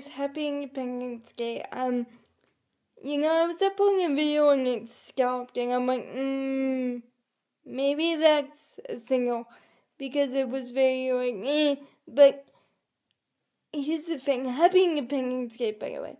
guys, happy Independence Day. I was uploading a video and it stopped, and I'm like, maybe that's a signal, because it was very but here's the thing, happy Independence Day, by the way.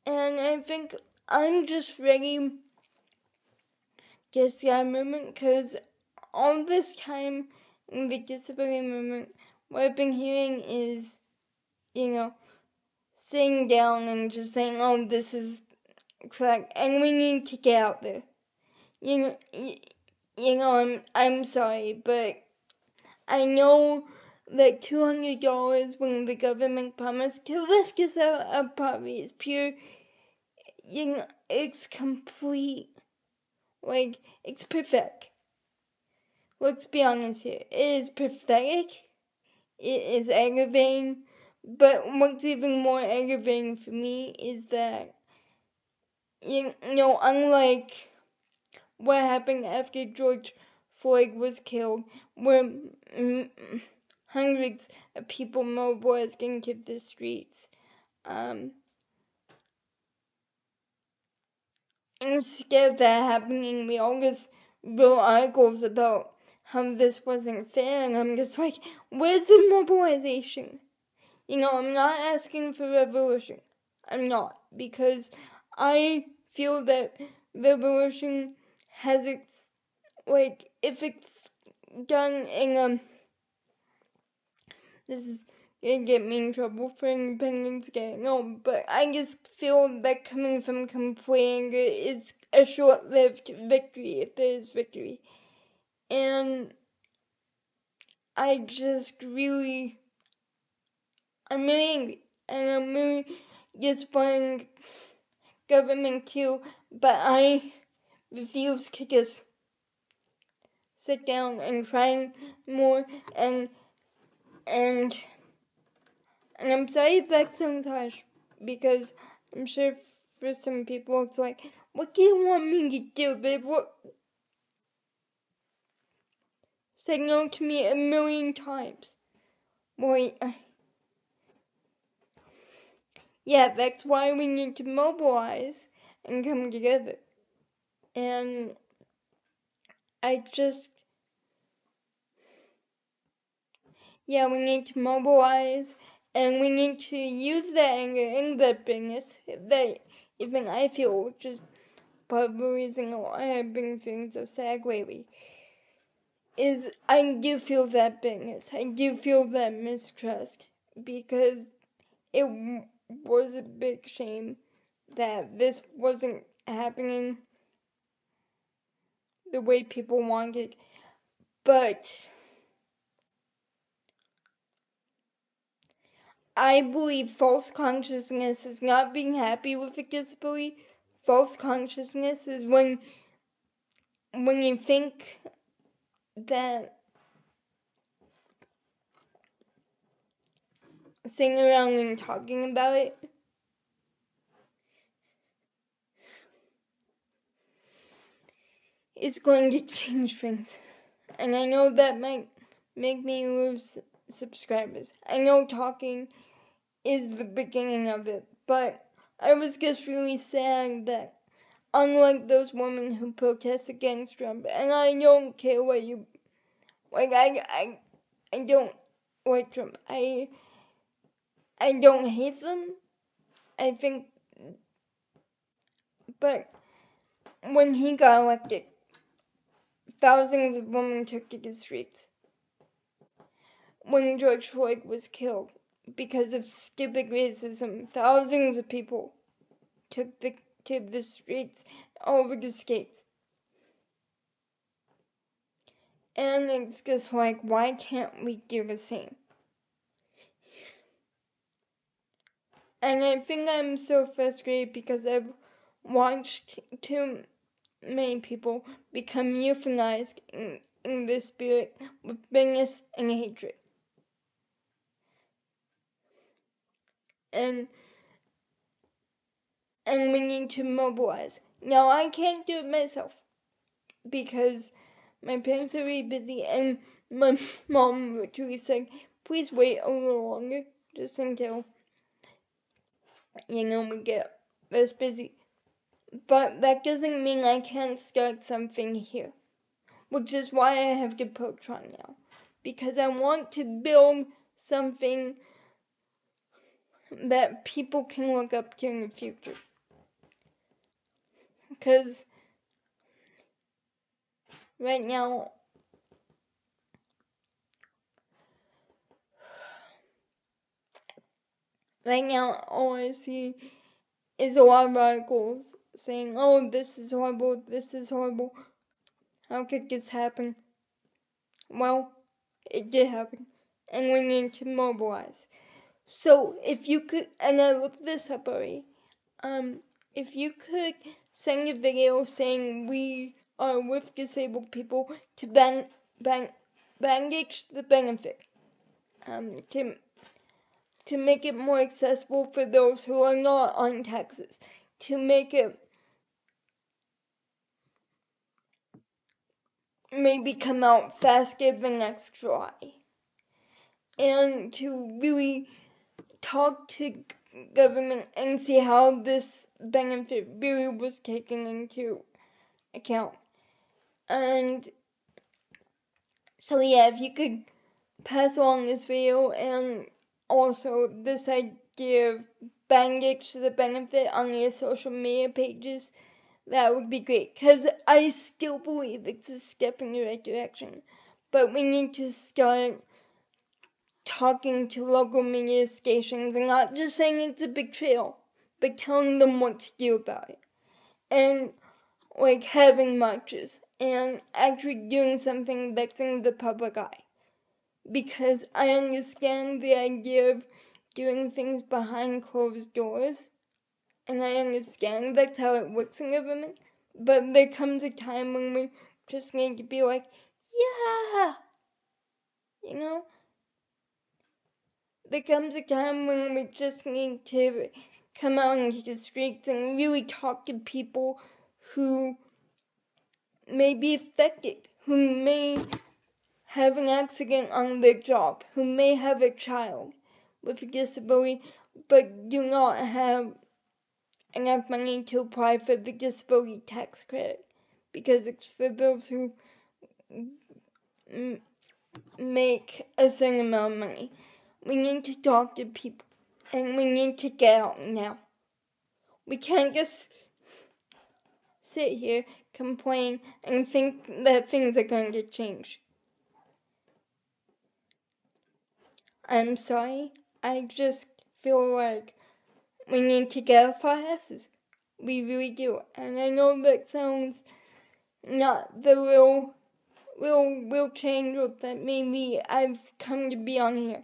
And I think I'm just ready to see our movement, because all this time in the disability movement, what I've been hearing is, sitting down and just saying, oh, this is correct, and we need to get out there. I'm sorry, but I know that $200 when the government promised to lift us out of poverty is pure, it's complete, it's pathetic. Let's be honest here. It is pathetic. It is aggravating. But what's even more aggravating for me is that, unlike what happened after George Floyd was killed, where hundreds of people mobilized into the streets, instead of that happening, we all just wrote articles about how this wasn't fair, and I'm just like, where's the mobilization? I'm not asking for revolution. I'm not, because I feel that revolution has its, if it's done in this is gonna get me in trouble for Independence Day, no, but I just feel that coming from complete anger is a short-lived victory, if there is victory. And I just really, I'm really angry, and I'm really just wanting government too, but I refuse to just sit down and try more, and I'm sorry if that sounds harsh, because I'm sure for some people it's like, what do you want me to do, babe? What? Said no to me a million times. Boy, yeah, that's why we need to mobilize and come together. And we need to mobilize, and we need to use that anger and that bitterness that even I feel, which is part of the reason why I've been feeling so sad lately, is I do feel that bitterness, I do feel that mistrust, because it was a big shame that this wasn't happening the way people wanted, but I believe false consciousness is not being happy with a disability. False consciousness is when you think that sitting around and talking about it is going to change things. And I know that might make me lose subscribers. I know talking is the beginning of it, but I was just really sad that, unlike those women who protest against Trump, and I don't care what you, I don't like Trump. I don't hate them. I think, but when he got elected, thousands of women took to the streets. When George Floyd was killed because of stupid racism, thousands of people took to the streets all over the states. And it's just like, why can't we do the same? And I think I'm so frustrated because I've watched too many people become euthanized in this spirit with bitterness and hatred. And we need to mobilize. Now, I can't do it myself because my parents are really busy, and my mom literally said, please wait a little longer, just until we get this busy. But that doesn't mean I can't start something here, which is why I have the Patreon now. Because I want to build something that people can look up to in the future. Because right now, all I see is a lot of articles saying, oh, this is horrible, how could this happen? Well, it did happen, and we need to mobilize. So if you could, and I looked this up already, if you could send a video saying we are with disabled people to bandage the benefit, to make it more accessible for those who are not on taxes, to make it maybe come out faster than next July, and to really talk to government and see how this benefit really was taken into account. And so yeah, if you could pass along this video and also this idea of bandage the benefit on your social media pages, that would be great, because I still believe it's a step in the right direction. But we need to start talking to local media stations and not just saying it's a big trail, but telling them what to do about it. And like having marches and actually doing something that's in the public eye. Because I understand the idea of doing things behind closed doors, and I understand that's how it works in government, but there comes a time when we just need to be like, yeah, there comes a time when we just need to come out into the streets and really talk to people who may be affected, who may have an accident on their job, who may have a child with a disability, but do not have enough money to apply for the disability tax credit, because it's for those who make a certain amount of money. We need to talk to people, and we need to get out now. We can't just sit here, complain, and think that things are going to change. I'm sorry, I just feel like we need to get off our asses. We really do. And I know that sounds not the real change that maybe I've come to be on here.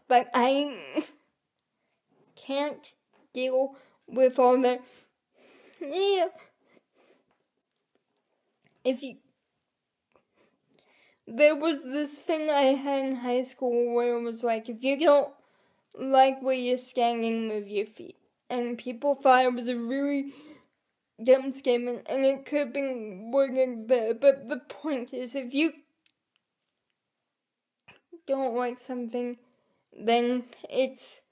But I can't deal with all that. Yeah. There was this thing I had in high school where it was like, if you don't like where you're standing, move your feet. And people thought it was a really dumb statement, and it could have been worded better, but the point is, if you don't like something, then it's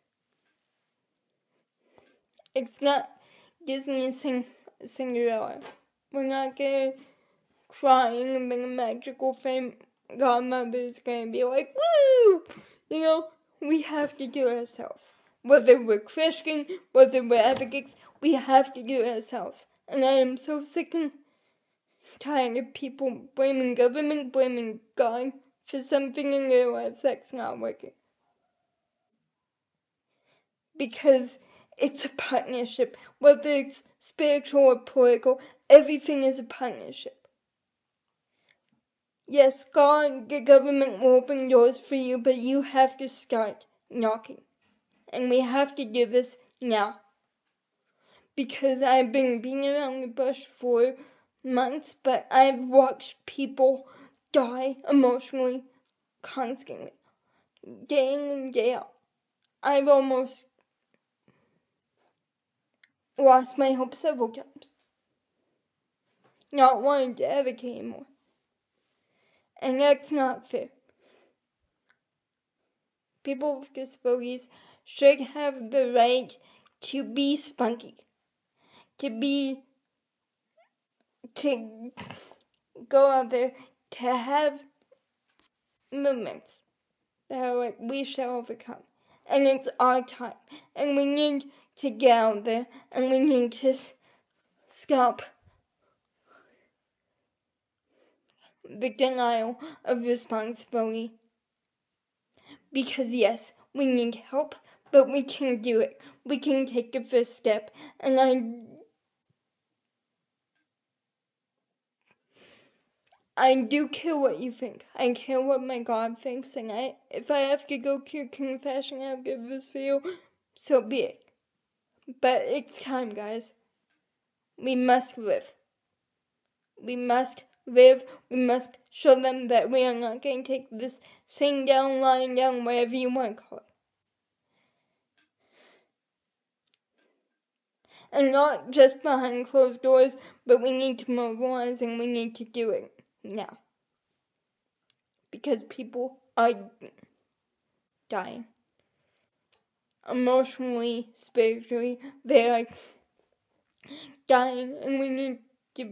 not Disney Cinderella. We're not gonna cry and then a magical godmother is gonna be like, woo! We have to do it ourselves. Whether we're Christian, whether we're advocates, we have to do it ourselves. And I am so sick and tired of people blaming government, blaming God for something in their lives that's not working. Because it's a partnership. Whether it's spiritual or political, everything is a partnership. Yes, God, the government will open doors for you, but you have to start knocking. And we have to do this now. Because I've been beating around the bush for months, but I've watched people die emotionally constantly, day in and day out. I've almost lost my hope several times, not wanting to advocate anymore. And that's not fair. People with disabilities should have the right to be spunky, to go out there, to have movements that are like, we shall overcome. And it's our time. And we need to get out there, and we need to stop the denial of responsibility. Because yes, we need help, but we can do it. We can take the first step. And I do care what you think. I care what my God thinks, and if I have to go to confession after this video, so be it. But it's time, guys. We must live. We must live. We must show them that we are not going to take this sitting down, lying down, whatever you want to call it. And not just behind closed doors, but we need to mobilize, and we need to do it now. Because people are dying. Emotionally, spiritually, they are dying, and we need to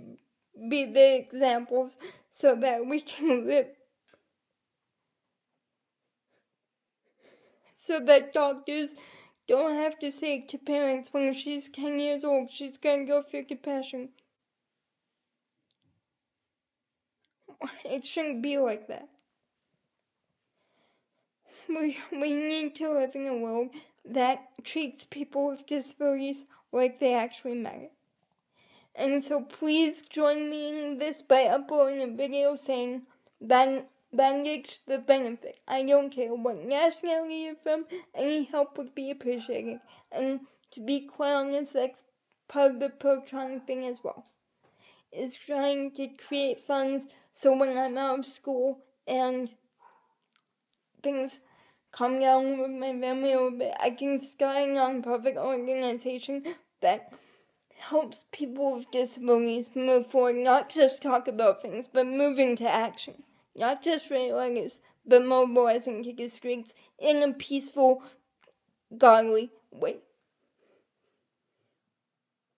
be the examples so that we can live. So that doctors don't have to say to parents when she's 10 years old, she's gonna go through compassion. It shouldn't be like that. We need to live in a world that treats people with disabilities like they actually matter. And so please join me in this by uploading a video saying Bandage the benefit. I don't care what nationality you're from, any help would be appreciated. And to be quite honest, that's part of the Protron thing as well. Is trying to create funds so when I'm out of school and things calm down with my family a little bit, I can start a nonprofit organization that helps people with disabilities move forward, not just talk about things, but move into action. Not just write letters, but mobilizing to the streets in a peaceful, godly way.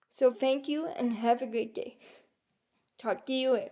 So thank you and have a great day. Talk to you later.